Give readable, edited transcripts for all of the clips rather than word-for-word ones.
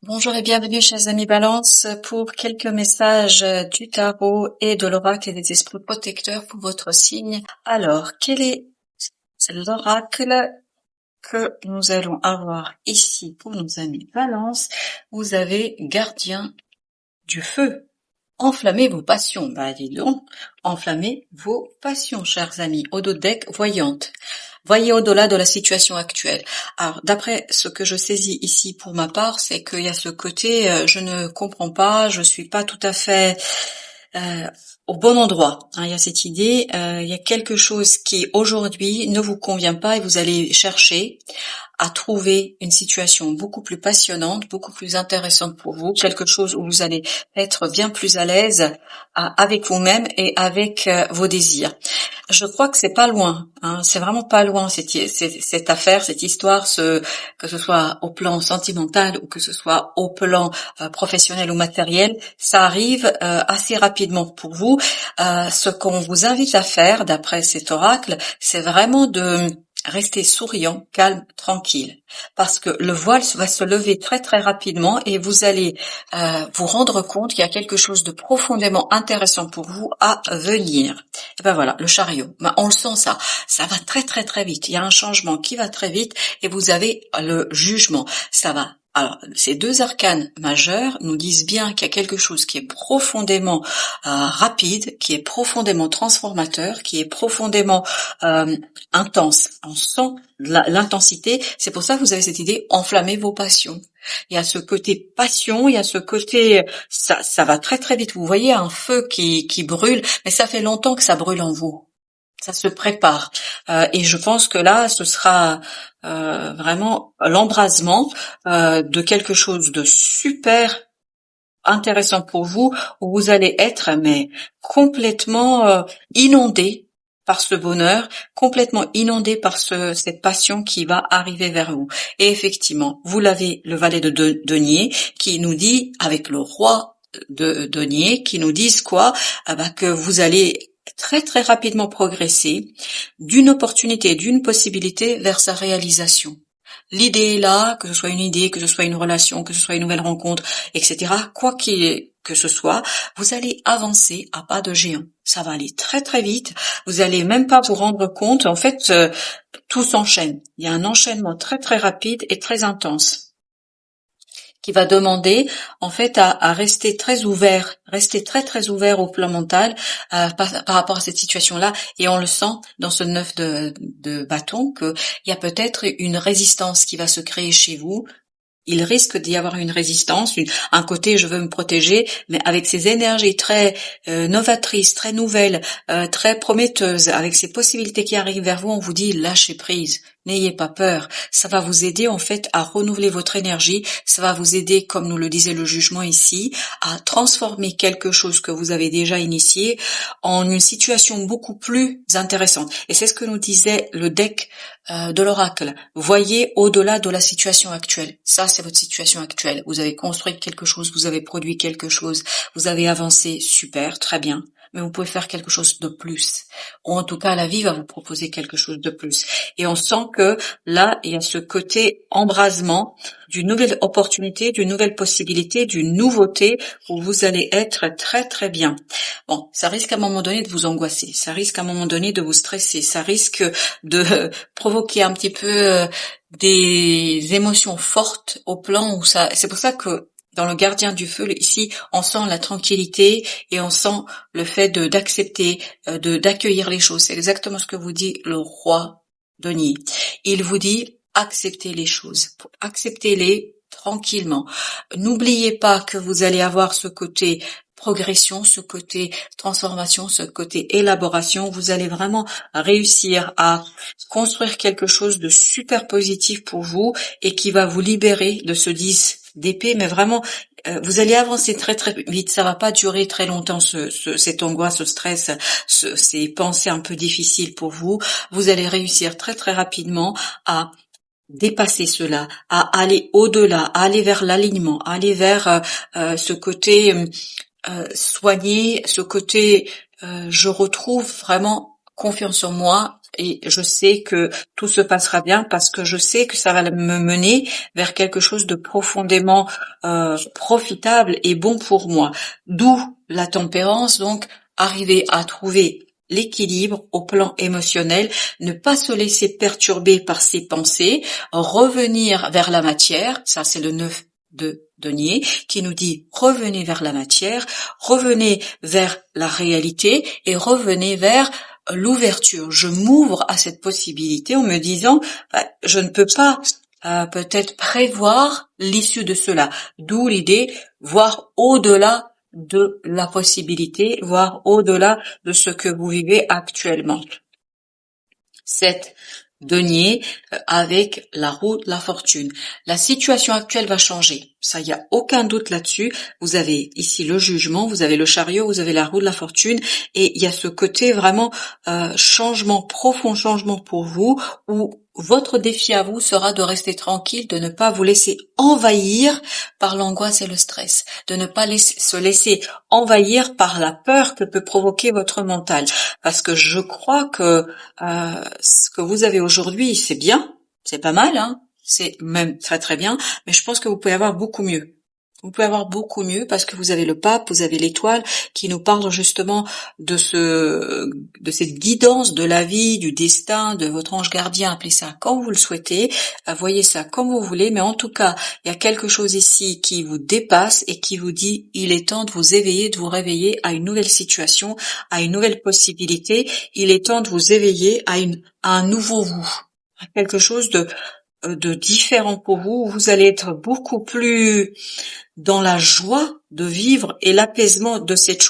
Bonjour et bienvenue, chers amis Balance, pour quelques messages du tarot et de l'oracle et des esprits protecteurs pour votre signe. Alors, quel est l'oracle que nous allons avoir ici pour nos amis Balance? Vous avez Gardien du feu. Enflammez vos passions. Bah, dis donc. Enflammez vos passions, chers amis. Ododeck voyante. Voyez au-delà de la situation actuelle. Alors, d'après ce que je saisis ici pour ma part, c'est qu'il y a ce côté, je ne comprends pas, je suis pas tout à fait euh, au bon endroit. Hein, il y a cette idée, il y a quelque chose qui aujourd'hui ne vous convient pas et vous allez chercher à trouver une situation beaucoup plus passionnante, beaucoup plus intéressante pour vous, quelque chose où vous allez être bien plus à l'aise avec vous-même et avec vos désirs. Je crois que c'est pas loin, hein, c'est vraiment pas loin cette affaire, cette histoire, que ce soit au plan sentimental ou que ce soit au plan professionnel ou matériel, ça arrive assez rapidement pour vous. Ce qu'on vous invite à faire, d'après cet oracle, c'est vraiment de rester souriant, calme, tranquille, parce que le voile va se lever très très rapidement et vous allez vous rendre compte qu'il y a quelque chose de profondément intéressant pour vous à venir. Et ben voilà, le chariot. Ben, on le sent ça va très très très vite. Il y a un changement qui va très vite et vous avez le jugement. Ça va. Alors, ces deux arcanes majeurs nous disent bien qu'il y a quelque chose qui est profondément rapide, qui est profondément transformateur, qui est profondément intense. On sent l'intensité. C'est pour ça que vous avez cette idée, enflammez vos passions. Il y a ce côté passion, il y a ce côté, ça va très très vite. Vous voyez un feu qui brûle, mais ça fait longtemps que ça brûle en vous. Ça se prépare. Et je pense que là, ce sera vraiment l'embrasement de quelque chose de super intéressant pour vous, où vous allez être mais complètement inondé par ce bonheur, complètement inondé par cette passion qui va arriver vers vous. Et effectivement, vous l'avez, le valet de denier qui nous dit, avec le roi de denier, qui nous disent quoi? Ah bah, que vous allez très très rapidement progresser d'une opportunité, d'une possibilité vers sa réalisation. L'idée est là, que ce soit une idée, que ce soit une relation, que ce soit une nouvelle rencontre, etc. Quoi que ce soit, vous allez avancer à pas de géant. Ça va aller très très vite. Vous allez même pas vous rendre compte. En fait, tout s'enchaîne. Il y a un enchaînement très très rapide et très intense qui va demander en fait à rester très ouvert, rester très très ouvert au plan mental par rapport à cette situation-là. Et on le sent dans ce 9 de bâton qu'il y a peut-être une résistance qui va se créer chez vous. Il risque d'y avoir une résistance, un côté je veux me protéger, mais avec ces énergies très novatrices, très nouvelles, très prometteuses, avec ces possibilités qui arrivent vers vous, on vous dit lâchez prise, n'ayez pas peur. Ça va vous aider en fait à renouveler votre énergie, ça va vous aider, comme nous le disait le jugement ici, à transformer quelque chose que vous avez déjà initié en une situation beaucoup plus intéressante. Et c'est ce que nous disait le deck de l'oracle. Voyez au-delà de la situation actuelle. Ça, c'est votre situation actuelle. Vous avez construit quelque chose, vous avez produit quelque chose, vous avez avancé, super, très bien. Mais vous pouvez faire quelque chose de plus. Ou en tout cas, la vie va vous proposer quelque chose de plus. Et on sent que là, il y a ce côté embrasement d'une nouvelle opportunité, d'une nouvelle possibilité, d'une nouveauté où vous allez être très très bien. Bon, ça risque à un moment donné de vous angoisser, ça risque à un moment donné de vous stresser, ça risque de provoquer un petit peu des émotions fortes au plan où ça. C'est pour ça que dans le gardien du feu, ici, on sent la tranquillité et on sent le fait d'accepter, d'accueillir les choses. C'est exactement ce que vous dit le roi Denis. Il vous dit acceptez les choses, acceptez-les tranquillement. N'oubliez pas que vous allez avoir ce côté progression, ce côté transformation, ce côté élaboration. Vous allez vraiment réussir à construire quelque chose de super positif pour vous et qui va vous libérer de ce 10 d'épée, mais vraiment, vous allez avancer très très vite. Ça va pas durer très longtemps cette angoisse, ce stress, ces pensées un peu difficiles pour vous. Vous allez réussir très très rapidement à dépasser cela, à aller au-delà, à aller vers l'alignement, à aller vers ce côté soigné, ce côté je retrouve vraiment confiance en moi, et je sais que tout se passera bien parce que je sais que ça va me mener vers quelque chose de profondément profitable et bon pour moi. D'où la tempérance, donc arriver à trouver l'équilibre au plan émotionnel, ne pas se laisser perturber par ses pensées, revenir vers la matière, ça c'est le 9 de Denier, qui nous dit revenez vers la matière, revenez vers la réalité et revenez vers l'ouverture. Je m'ouvre à cette possibilité en me disant je ne peux pas peut-être prévoir l'issue de cela. D'où l'idée voir au-delà de la possibilité, voir au-delà de ce que vous vivez actuellement. 7. Denier avec la roue de la fortune. La situation actuelle va changer. Ça, il n'y a aucun doute là-dessus. Vous avez ici le jugement, vous avez le chariot, vous avez la roue de la fortune et il y a ce côté vraiment changement, profond changement pour vous où votre défi à vous sera de rester tranquille, de ne pas vous laisser envahir par l'angoisse et le stress, de ne pas se laisser envahir par la peur que peut provoquer votre mental. Parce que je crois que ce que vous avez aujourd'hui, c'est bien, c'est pas mal, hein, c'est même très très bien, mais je pense que vous pouvez avoir beaucoup mieux. Vous pouvez avoir beaucoup mieux parce que vous avez le pape, vous avez l'étoile qui nous parle justement de cette guidance de la vie, du destin, de votre ange gardien, appelez ça quand vous le souhaitez, voyez ça comme vous voulez, mais en tout cas, il y a quelque chose ici qui vous dépasse et qui vous dit il est temps de vous éveiller, de vous réveiller à une nouvelle situation, à une nouvelle possibilité, il est temps de vous éveiller à un nouveau vous, à quelque chose de différent pour vous, où vous allez être beaucoup plus dans la joie de vivre et l'apaisement de cette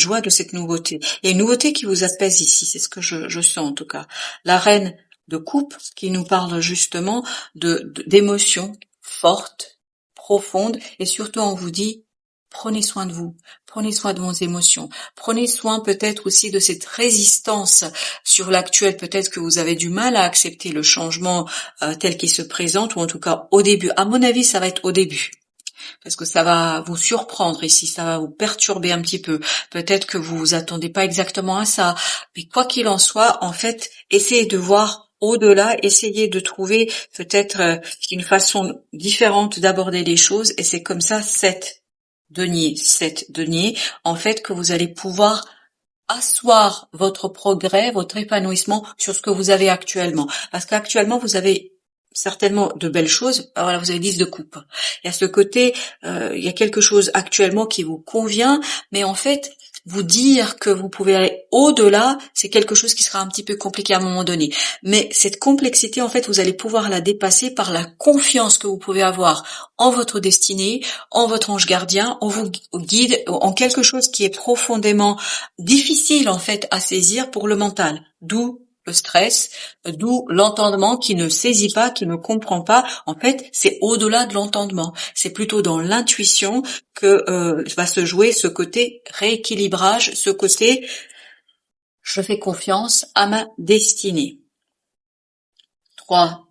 joie, de cette nouveauté. Il y a une nouveauté qui vous apaise ici, c'est ce que je sens en tout cas. La reine de coupe qui nous parle justement d'émotions fortes, profondes, et surtout on vous dit prenez soin de vous, prenez soin de vos émotions, prenez soin peut-être aussi de cette résistance sur l'actuel, peut-être que vous avez du mal à accepter le changement tel qu'il se présente, ou en tout cas au début. À mon avis, ça va être au début. Parce que ça va vous surprendre ici, ça va vous perturber un petit peu. Peut-être que vous vous attendez pas exactement à ça. Mais quoi qu'il en soit, en fait, essayez de voir au-delà, essayez de trouver peut-être une façon différente d'aborder les choses. Et c'est comme ça, 7 deniers, en fait, que vous allez pouvoir asseoir votre progrès, votre épanouissement sur ce que vous avez actuellement. Parce qu'actuellement, vous avez certainement de belles choses. Alors là, vous avez 10 de coupe. Il y a ce côté, il y a quelque chose actuellement qui vous convient, mais en fait, vous dire que vous pouvez aller au-delà, c'est quelque chose qui sera un petit peu compliqué à un moment donné. Mais cette complexité, en fait, vous allez pouvoir la dépasser par la confiance que vous pouvez avoir en votre destinée, en votre ange gardien, en vous guide, en quelque chose qui est profondément difficile, en fait, à saisir pour le mental. D'où le stress, d'où l'entendement qui ne saisit pas, qui ne comprend pas. En fait, c'est au-delà de l'entendement. C'est plutôt dans l'intuition que va se jouer ce côté rééquilibrage, ce côté je fais confiance à ma destinée. 3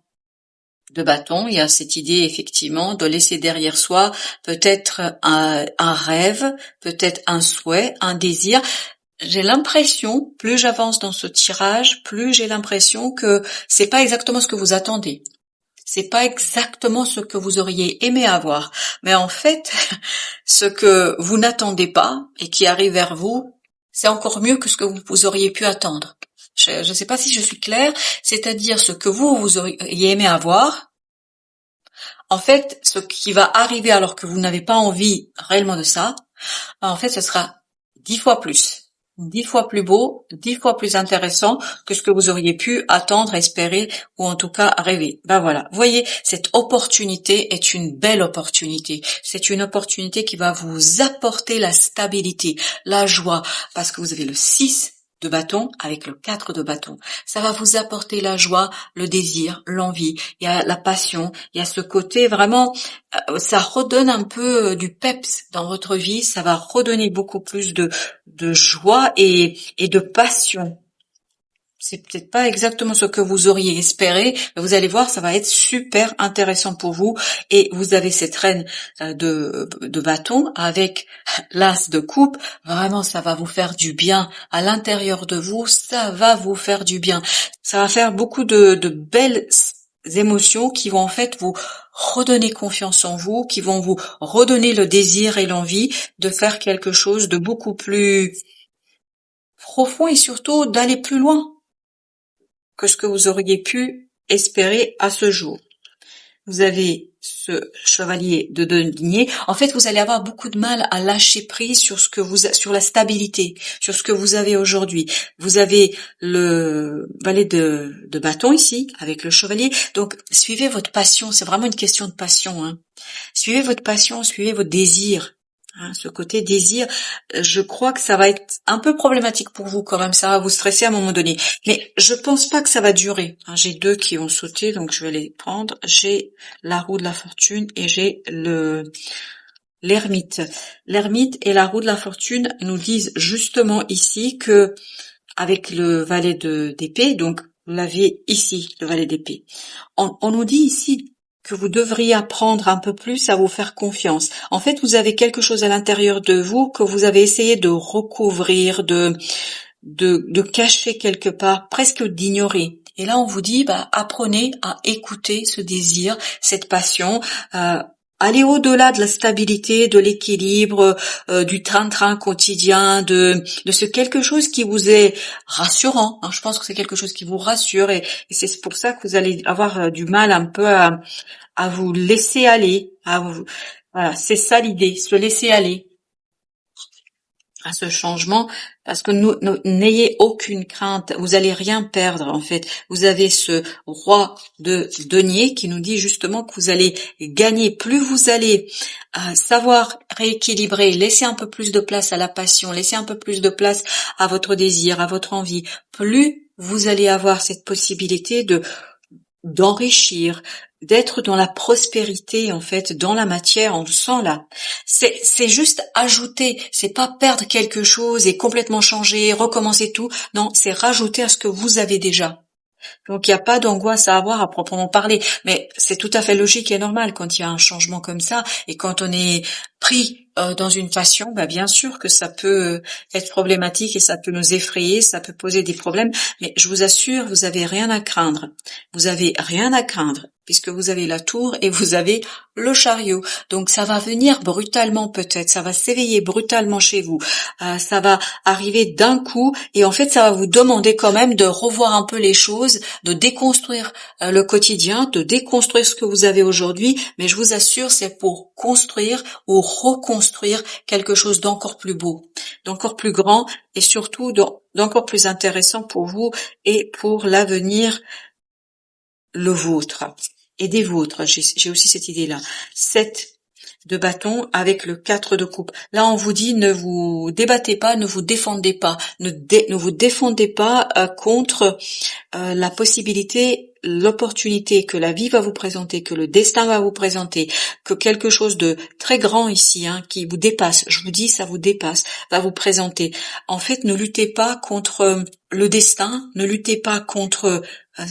de bâton, il y a cette idée effectivement de laisser derrière soi peut-être un rêve, peut-être un souhait, un désir. J'ai l'impression, plus j'avance dans ce tirage, plus j'ai l'impression que c'est pas exactement ce que vous attendez. C'est pas exactement ce que vous auriez aimé avoir. Mais en fait, ce que vous n'attendez pas et qui arrive vers vous, c'est encore mieux que ce que vous auriez pu attendre. Je ne sais pas si je suis claire, c'est-à-dire ce que vous auriez aimé avoir. En fait, ce qui va arriver alors que vous n'avez pas envie réellement de ça, en fait, ce sera 10 fois plus. 10 fois plus beau, 10 fois plus intéressant que ce que vous auriez pu attendre, espérer ou en tout cas rêver. Ben voilà, vous voyez, cette opportunité est une belle opportunité. C'est une opportunité qui va vous apporter la stabilité, la joie, parce que vous avez le 6 de bâton avec le 4 de bâton. Ça va vous apporter la joie, le désir, l'envie, il y a la passion, il y a ce côté vraiment, ça redonne un peu du peps dans votre vie, ça va redonner beaucoup plus de joie et de passion. c'est peut-être pas exactement ce que vous auriez espéré, mais vous allez voir, ça va être super intéressant pour vous. Et vous avez cette reine de bâton avec l'as de coupe. Vraiment, ça va vous faire du bien à l'intérieur de vous. Ça va vous faire du bien. Ça va faire beaucoup de belles émotions qui vont en fait vous redonner confiance en vous, qui vont vous redonner le désir et l'envie de faire quelque chose de beaucoup plus profond et surtout d'aller plus loin que ce que vous auriez pu espérer à ce jour. Vous avez ce chevalier de denier. En fait, vous allez avoir beaucoup de mal à lâcher prise sur la stabilité, sur ce que vous avez aujourd'hui. Vous avez le valet de bâton ici, avec le chevalier. Donc, suivez votre passion. C'est vraiment une question de passion, hein. Suivez votre passion, suivez votre désir. Hein, ce côté désir, je crois que ça va être un peu problématique pour vous quand même, ça va vous stresser à un moment donné. Mais je pense pas que ça va durer. Hein, j'ai deux qui ont sauté, donc je vais les prendre. J'ai la roue de la fortune et j'ai l'ermite. L'ermite et la roue de la fortune nous disent justement ici que avec le valet d'épée, donc vous l'avez ici, le valet d'épée. On nous dit ici que vous devriez apprendre un peu plus à vous faire confiance. En fait, vous avez quelque chose à l'intérieur de vous que vous avez essayé de recouvrir, de cacher quelque part, presque d'ignorer. Et là, on vous dit, apprenez à écouter ce désir, cette passion, allez au-delà de la stabilité, de l'équilibre, du train-train quotidien, de ce quelque chose qui vous est rassurant. Hein. Je pense que c'est quelque chose qui vous rassure et c'est pour ça que vous allez avoir du mal un peu à vous laisser aller. Voilà, c'est ça l'idée, se laisser aller à ce changement, parce que n'ayez aucune crainte, vous allez rien perdre en fait. Vous avez ce roi de denier qui nous dit justement que vous allez gagner, plus vous allez savoir rééquilibrer, laisser un peu plus de place à la passion, laisser un peu plus de place à votre désir, à votre envie, plus vous allez avoir cette possibilité d'enrichir, d'être dans la prospérité en fait, dans la matière, on le sent là. C'est juste ajouter, c'est pas perdre quelque chose et complètement changer, recommencer tout. Non, c'est rajouter à ce que vous avez déjà. Donc il n'y a pas d'angoisse à avoir à proprement parler, mais c'est tout à fait logique et normal quand il y a un changement comme ça et quand on est pris dans une passion, bien sûr que ça peut être problématique et ça peut nous effrayer, ça peut poser des problèmes, mais je vous assure, vous avez rien à craindre. Vous avez rien à craindre puisque vous avez la tour et vous avez le chariot. Donc ça va venir brutalement peut-être, ça va s'éveiller brutalement chez vous, ça va arriver d'un coup et en fait ça va vous demander quand même de revoir un peu les choses, de déconstruire le quotidien, de déconstruire ce que vous avez aujourd'hui, mais je vous assure c'est pour construire ou reconstruire quelque chose d'encore plus beau, d'encore plus grand et surtout d'encore plus intéressant pour vous et pour l'avenir, le vôtre et des vôtres. J'ai aussi cette idée-là. 7 de bâton avec le 4 de coupe. Là, on vous dit ne vous débattez pas, ne vous défendez pas, ne vous défendez pas contre la possibilité, l'opportunité que la vie va vous présenter, que le destin va vous présenter, que quelque chose de très grand ici, qui vous dépasse, je vous dis ça vous dépasse, va vous présenter. En fait, ne luttez pas contre le destin, ne luttez pas contre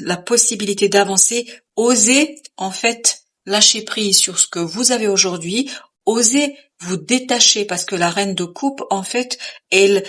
la possibilité d'avancer, osez en fait lâcher prise sur ce que vous avez aujourd'hui, osez vous détacher parce que la reine de coupe, en fait, elle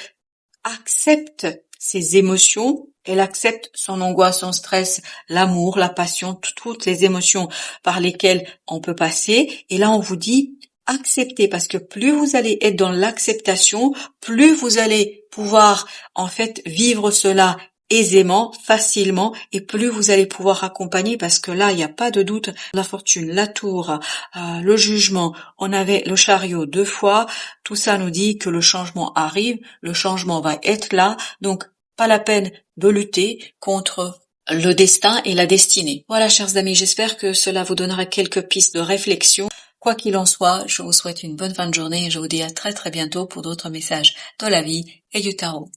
accepte ses émotions, elle accepte son angoisse, son stress, l'amour, la passion, toutes les émotions par lesquelles on peut passer. Et là, on vous dit acceptez parce que plus vous allez être dans l'acceptation, plus vous allez pouvoir en fait vivre cela aisément, facilement, et plus vous allez pouvoir accompagner parce que là, il n'y a pas de doute, la fortune, la tour, le jugement, on avait le chariot 2 fois, tout ça nous dit que le changement arrive, le changement va être là, donc pas la peine de lutter contre le destin et la destinée. Voilà, chers amis, j'espère que cela vous donnera quelques pistes de réflexion. Quoi qu'il en soit, je vous souhaite une bonne fin de journée et je vous dis à très très bientôt pour d'autres messages de la vie et du tarot.